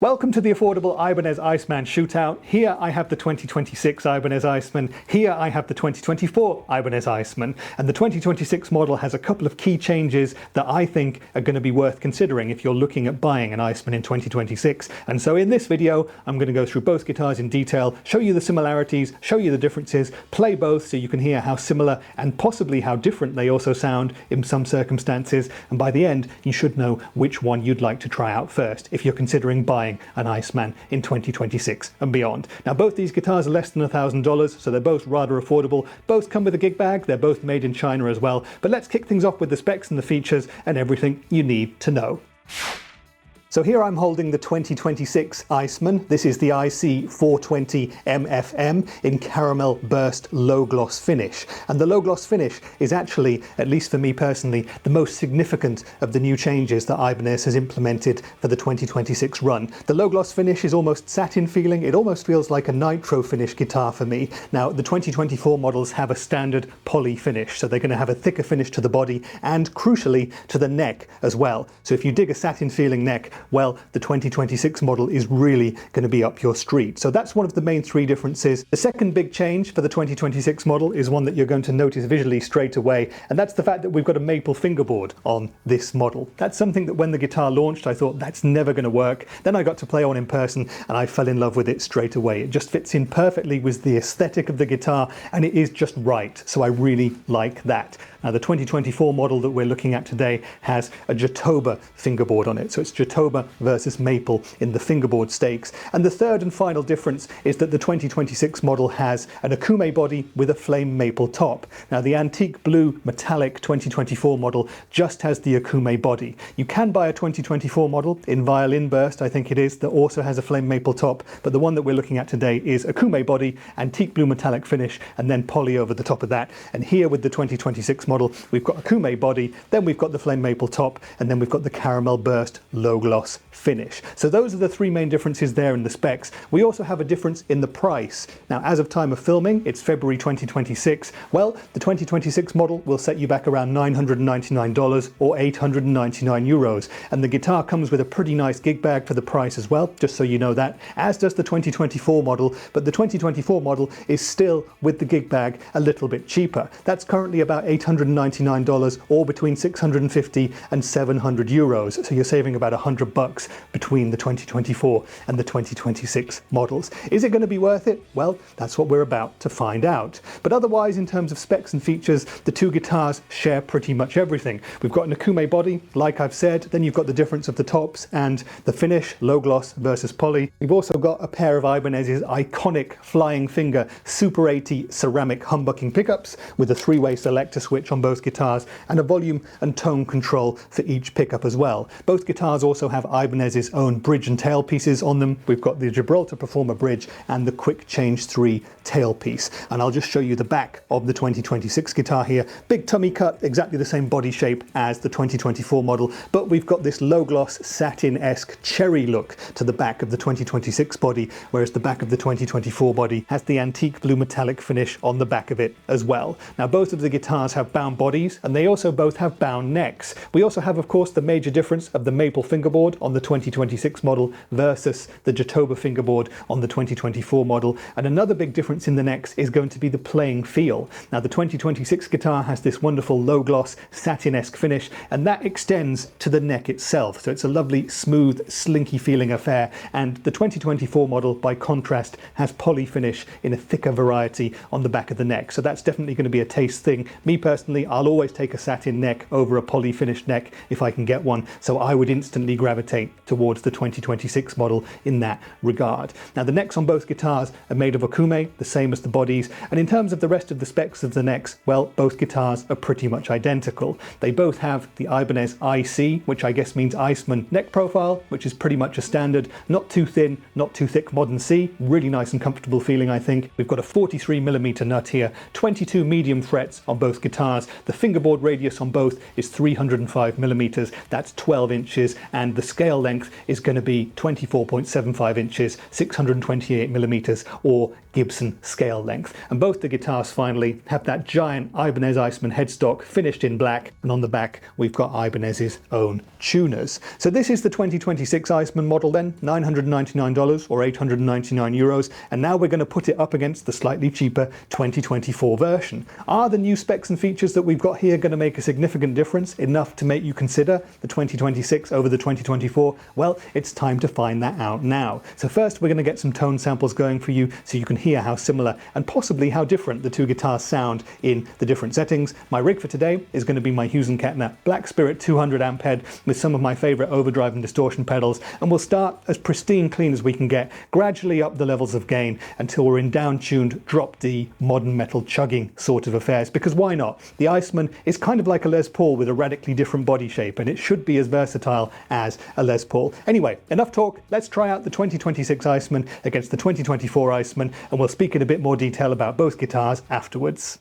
Welcome to the affordable Ibanez Iceman shootout. Here I have the 2026 Ibanez Iceman. Here I have the 2024 Ibanez Iceman. And the 2026 model has a couple of key changes that I think are going to be worth considering if you're looking at buying an Iceman in 2026. And so in this video, I'm going to go through both guitars in detail, show you the similarities, show you the differences, play both so you can hear how similar and possibly how different they also sound in some circumstances. And by the end, you should know which one you'd like to try out first if you're considering buying an Iceman in 2026 and beyond. Now, both these guitars are less than $1,000, so they're both rather affordable. Both come with a gig bag. They're both made in China as well. But let's kick things off with the specs and the features and everything you need to know. So here I'm holding the 2026 Iceman. This is the IC420MFM in caramel burst low gloss finish. And the low gloss finish is actually, at least for me personally, the most significant of the new changes that Ibanez has implemented for the 2026 run. The low gloss finish is almost satin feeling. It almost feels like a nitro finish guitar for me. Now, the 2024 models have a standard poly finish, so they're going to have a thicker finish to the body and, crucially, to the neck as well. So if you dig a satin feeling neck, well, the 2026 model is really going to be up your street. So that's one of the main three differences. The second big change for the 2026 model is one that you're going to notice visually straight away, and that's the fact that we've got a maple fingerboard on this model. That's something that when the guitar launched, I thought that's never going to work. Then I got to play on in person and I fell in love with it straight away. It just fits in perfectly with the aesthetic of the guitar and it is just right. So I really like that. Now, the 2024 model that we're looking at today has a jatoba fingerboard on it. So it's jatoba versus maple in the fingerboard stakes. And the third and final difference is that the 2026 model has an Okoume body with a flame maple top. Now, the antique blue metallic 2024 model just has the Okoume body. You can buy a 2024 model in violin burst, I think it is, that also has a flame maple top. But the one that we're looking at today is Okoume body, antique blue metallic finish, and then poly over the top of that. And here with the 2026 model, we've got Okoume body, then we've got the flame maple top, and then we've got the caramel burst low gloss finish. So those are the three main differences there in the specs. We also have a difference in the price. Now, as of time of filming, it's February 2026. Well, the 2026 model will set you back around $999 or 899 euros. And the guitar comes with a pretty nice gig bag for the price as well, just so you know that, as does the 2024 model. But the 2024 model is still, with the gig bag, a little bit cheaper. That's currently about $899 or between 650 and 700 euros. So you're saving about $100 between the 2024 and the 2026 models. Is it going to be worth it? Well, that's what we're about to find out. But otherwise, in terms of specs and features, the two guitars share pretty much everything. We've got an Okoume body, like I've said, then you've got the difference of the tops and the finish, low gloss versus poly. We've also got a pair of Ibanez's iconic flying finger Super 80 ceramic humbucking pickups with a three-way selector switch on both guitars and a volume and tone control for each pickup as well. Both guitars also have Ibanez's own bridge and tail pieces on them. We've got the Gibraltar Performer bridge and the Quick Change 3 tailpiece. And I'll just show you the back of the 2026 guitar here. Big tummy cut, exactly the same body shape as the 2024 model, but we've got this low gloss satin-esque cherry look to the back of the 2026 body, whereas the back of the 2024 body has the antique blue metallic finish on the back of it as well. Now, both of the guitars have bound bodies and they also both have bound necks. We also have, of course, the major difference of the maple fingerboard on the 2026 model versus the jatoba fingerboard on the 2024 model. And another big difference in the necks is going to be the playing feel. Now, the 2026 guitar has this wonderful low gloss satin-esque finish, and that extends to the neck itself. So it's a lovely, smooth, slinky feeling affair. And the 2024 model, by contrast, has poly finish in a thicker variety on the back of the neck. So that's definitely going to be a taste thing. Me personally, I'll always take a satin neck over a poly finished neck if I can get one. So I would instantly gravitate towards the 2026 model in that regard. Now, the necks on both guitars are made of Okoume, the same as the bodies. And in terms of the rest of the specs of the necks, well, both guitars are pretty much identical. They both have the Ibanez IC, which I guess means Iceman neck profile, which is pretty much a standard, not too thin, not too thick modern C. Really nice and comfortable feeling, I think. We've got a 43mm nut here, 22 medium frets on both guitars. The fingerboard radius on both is 305mm. That's 12 inches. And the scale length is going to be 24.75 inches, 628 millimeters, or Gibson scale length. And both the guitars finally have that giant Ibanez Iceman headstock finished in black, and on the back we've got Ibanez's own tuners. So this is the 2026 Iceman model then, $999 or 899 euros, and now we're going to put it up against the slightly cheaper 2024 version. Are the new specs and features that we've got here going to make a significant difference, enough to make you consider the 2026 over the 2024? Well, it's time to find that out now. So first we're going to get some tone samples going for you so you can hear how similar and possibly how different the two guitars sound in the different settings. My rig for today is going to be my Hughes & Kettner Black Spirit 200 amp head with some of my favourite overdrive and distortion pedals, and we'll start as pristine clean as we can get, gradually up the levels of gain until we're in down-tuned drop D modern metal chugging sort of affairs, because why not? The Iceman is kind of like a Les Paul with a radically different body shape, and it should be as versatile as a Les Paul. Anyway, enough talk, let's try out the 2026 Iceman against the 2024 Iceman, and we'll speak in a bit more detail about both guitars afterwards.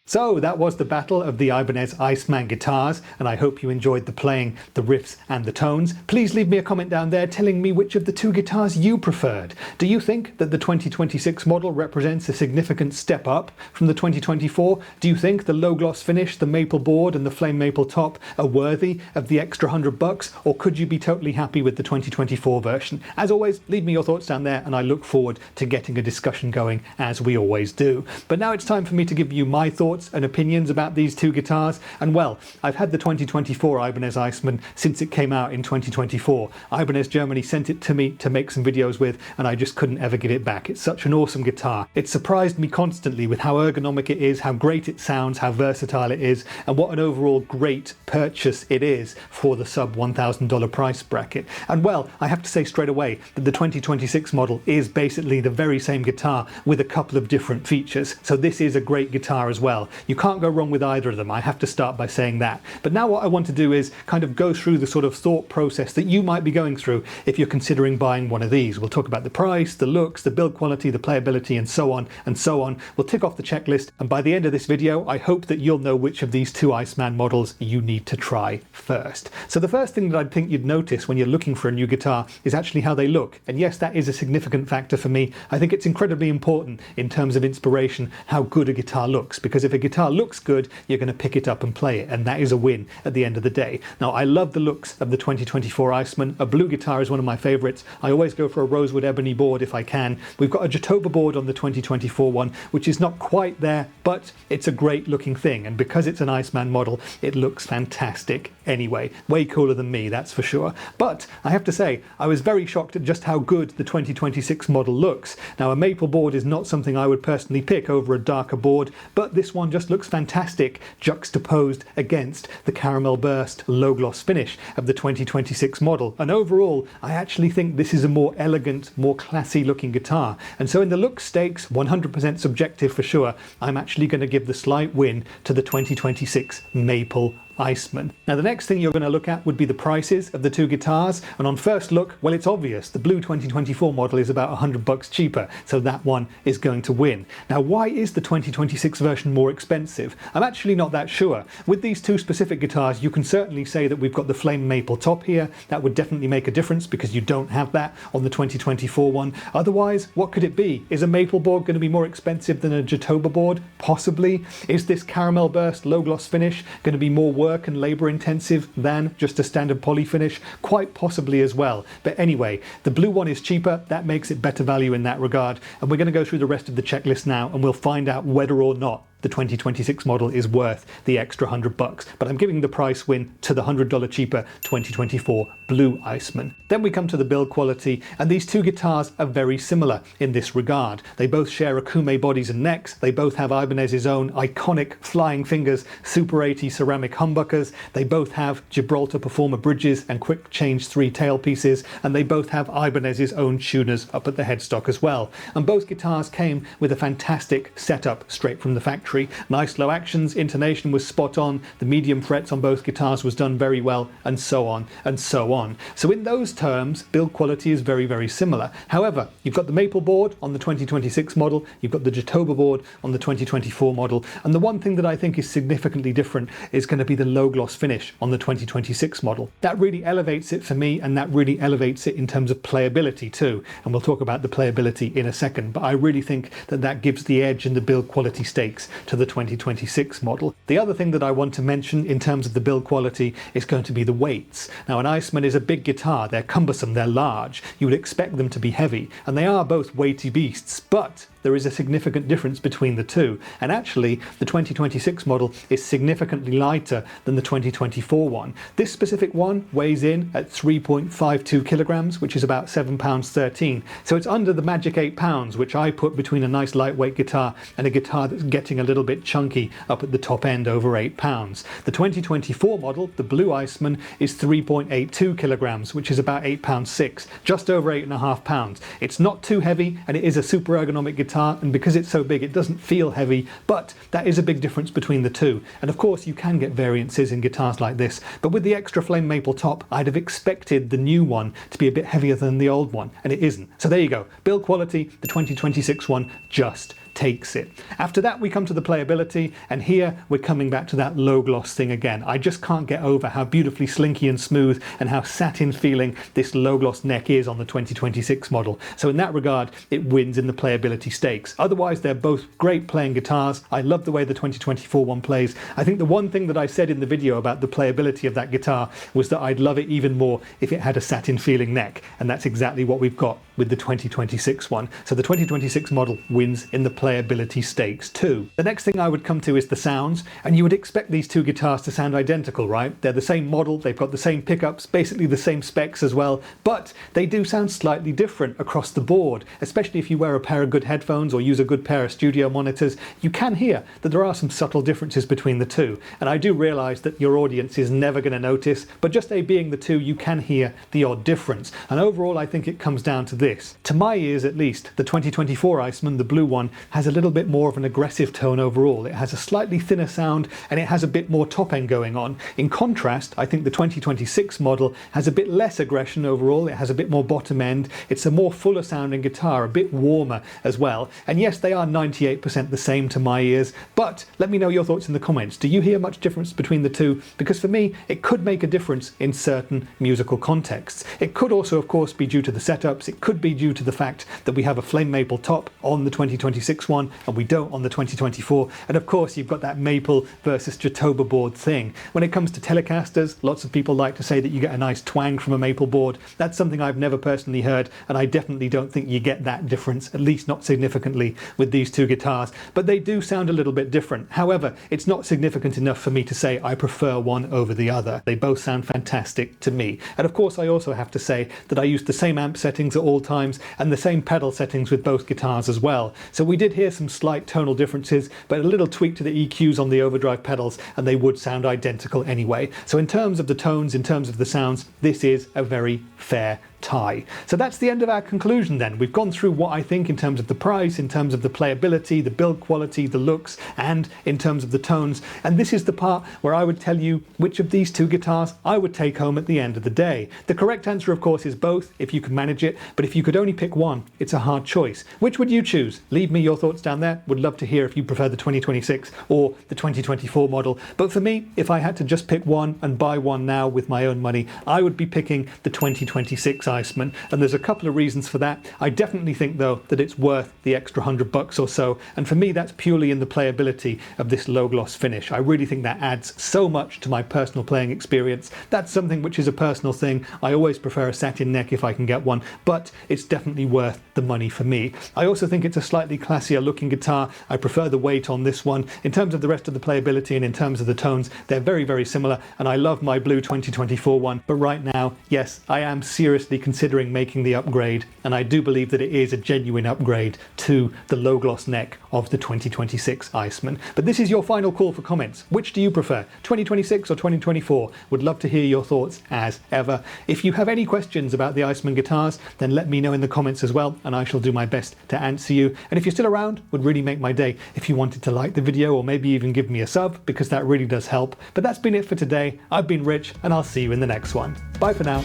So that was the battle of the Ibanez Iceman guitars, and I hope you enjoyed the playing, the riffs and the tones. Please leave me a comment down there telling me which of the two guitars you preferred. Do you think that the 2026 model represents a significant step up from the 2024? Do you think the low gloss finish, the maple board and the flame maple top are worthy of the extra $100, or could you be totally happy with the 2024 version? As always, leave me your thoughts down there and I look forward to getting a discussion going as we always do. But now it's time for me to give you my thoughts and opinions about these two guitars. And well, I've had the 2024 Ibanez Iceman since it came out in 2024. Ibanez Germany sent it to me to make some videos with, and I just couldn't ever give it back. It's such an awesome guitar. It surprised me constantly with how ergonomic it is, how great it sounds, how versatile it is, and what an overall great purchase it is for the sub $1,000 price bracket. And well, I have to say straight away that the 2026 model is basically the very same guitar with a couple of different features. So this is a great guitar as well. You can't go wrong with either of them. I have to start by saying that. But now what I want to do is kind of go through the sort of thought process that you might be going through if you're considering buying one of these. We'll talk about the price, the looks, the build quality, the playability, and so on and so on. We'll tick off the checklist, and by the end of this video, I hope that you'll know which of these two Iceman models you need to try first. So the first thing that I'd think you'd notice when you're looking for a new guitar is actually how they look. And yes, that is a significant factor for me. I think it's incredibly important in terms of inspiration how good a guitar looks, because if a guitar looks good, you're going to pick it up and play it, and that is a win at the end of the day. Now, I love the looks of the 2024 Iceman. A blue guitar is one of my favorites. I always go for a rosewood ebony board if I can. We've got a jatoba board on the 2024 one, which is not quite there, but it's a great looking thing, and because it's an Iceman model, it looks fantastic anyway. Way cooler than me, that's for sure. But I have to say, I was very shocked at just how good the 2026 model looks. Now, a maple board is not something I would personally pick over a darker board, but this one just looks fantastic juxtaposed against the caramel burst low gloss finish of the 2026 model. And overall, I actually think this is a more elegant, more classy looking guitar. And so in the look stakes, 100% subjective for sure, I'm actually going to give the slight win to the 2026 maple Iceman. Now, the next thing you're going to look at would be the prices of the two guitars, and on first look, well, it's obvious. The blue 2024 model is about $100 cheaper, so that one is going to win. Now, why is the 2026 version more expensive? I'm actually not that sure. With these two specific guitars, you can certainly say that we've got the flame maple top here. That would definitely make a difference because you don't have that on the 2024 one. Otherwise, what could it be? Is a maple board going to be more expensive than a jatoba board? Possibly. Is this caramel burst low gloss finish going to be more work and labor intensive than just a standard poly finish? Quite possibly as well. But anyway, the blue one is cheaper. That makes it better value in that regard. And we're going to go through the rest of the checklist now, and we'll find out whether or not the 2026 model is worth the extra $100, but I'm giving the price win to the $100 cheaper 2024 blue Iceman. Then we come to the build quality, and these two guitars are very similar in this regard. They both share Okoume bodies and necks. They both have Ibanez's own iconic flying fingers Super 80 ceramic humbuckers. They both have Gibraltar Performer bridges and quick change 3 tailpieces, and they both have Ibanez's own tuners up at the headstock as well. And both guitars came with a fantastic setup straight from the factory. Nice low actions, intonation was spot on, the medium frets on both guitars was done very well, and so on and so on. So in those terms, build quality is very, very similar. However, you've got the maple board on the 2026 model, you've got the jatoba board on the 2024 model, and the one thing that I think is significantly different is going to be the low gloss finish on the 2026 model. That really elevates it for me, and that really elevates it in terms of playability too, and we'll talk about the playability in a second, but I really think that that gives the edge in the build quality stakes to the 2026 model. The other thing that I want to mention in terms of the build quality is going to be the weights. Now, an Iceman is a big guitar, they're cumbersome, they're large, you would expect them to be heavy, and they are both weighty beasts, but there is a significant difference between the two, and actually the 2026 model is significantly lighter than the 2024 one. This specific one weighs in at 3.52 kilograms, which is about £7.13, so it's under the magic £8, which I put between a nice lightweight guitar and a guitar that's getting a little bit chunky up at the top end over £8. The 2024 model, the blue Iceman, is 3.82 kilograms, which is about £8.06, just over £8.5. It's not too heavy, and it is a super ergonomic guitar, and because it's so big it doesn't feel heavy, but that is a big difference between the two. And of course you can get variances in guitars like this, but with the extra flame maple top I'd have expected the new one to be a bit heavier than the old one, and it isn't. So there you go, build quality, the 2026 one just takes it. After that we come to the playability, and here we're coming back to that low gloss thing again. I just can't get over how beautifully slinky and smooth and how satin feeling this low gloss neck is on the 2026 model. So in that regard, it wins in the playability stakes. Otherwise, they're both great playing guitars. I love the way the 2024 one plays. I think the one thing that I said in the video about the playability of that guitar was that I'd love it even more if it had a satin feeling neck, and that's exactly what we've got with the 2026 one. So the 2026 model wins in the playability stakes too. The next thing I would come to is the sounds, and you would expect these two guitars to sound identical, right? They're the same model, they've got the same pickups, basically the same specs as well, but they do sound slightly different across the board, especially if you wear a pair of good headphones or use a good pair of studio monitors. You can hear that there are some subtle differences between the two, and I do realise that your audience is never going to notice, but just they being the two, you can hear the odd difference. And overall, I think it comes down to this. To my ears at least, the 2024 Iceman, the blue one, has a little bit more of an aggressive tone overall. It has a slightly thinner sound, and it has a bit more top end going on. In contrast, I think the 2026 model has a bit less aggression overall. It has a bit more bottom end. It's a more fuller sounding guitar, a bit warmer as well. And yes, they are 98% the same to my ears, but let me know your thoughts in the comments. Do you hear much difference between the two? Because for me, it could make a difference in certain musical contexts. It could also, of course, be due to the setups. It could be due to the fact that we have a flame maple top on the 2026 one and we don't on the 2024. And of course, you've got that maple versus jatoba board thing. When it comes to Telecasters, lots of people like to say that you get a nice twang from a maple board. That's something I've never personally heard, and I definitely don't think you get that difference, at least not significantly, with these two guitars. But they do sound a little bit different. However, it's not significant enough for me to say I prefer one over the other. They both sound fantastic to me. And of course, I also have to say that I use the same amp settings at all times and the same pedal settings with both guitars as well. So we did hear some slight tonal differences, but a little tweak to the EQs on the overdrive pedals and they would sound identical anyway. So in terms of the tones, in terms of the sounds, this is a very fair tie. So that's the end of our conclusion then. We've gone through what I think in terms of the price, in terms of the playability, the build quality, the looks, and in terms of the tones. And this is the part where I would tell you which of these two guitars I would take home at the end of the day. The correct answer, of course, is both, if you can manage it, but if you could only pick one, it's a hard choice. Which would you choose? Leave me your thoughts down there. Would love to hear if you prefer the 2026 or the 2024 model. But for me, if I had to just pick one and buy one now with my own money, I would be picking the 2026 Iceman, and there's a couple of reasons for that. I definitely think though that it's worth the extra $100 or so, and for me that's purely in the playability of this low gloss finish. I really think that adds so much to my personal playing experience. That's something which is a personal thing. I always prefer a satin neck if I can get one, but it's definitely worth the money for me. I also think it's a slightly classier looking guitar. I prefer the weight on this one. In terms of the rest of the playability and in terms of the tones, they're very, very similar, and I love my blue 2024 one, but right now, yes, I am seriously considering making the upgrade, and I do believe that it is a genuine upgrade to the low gloss neck of the 2026 Iceman. But this is your final call for comments. Which do you prefer, 2026 or 2024? Would love to hear your thoughts as ever. If you have any questions about the Iceman guitars, then let me know in the comments as well, and I shall do my best to answer you. And if you're still around, would really make my day if you wanted to like the video or maybe even give me a sub, because that really does help. But that's been it for today. I've been Rich, and I'll see you in the next one. Bye for now.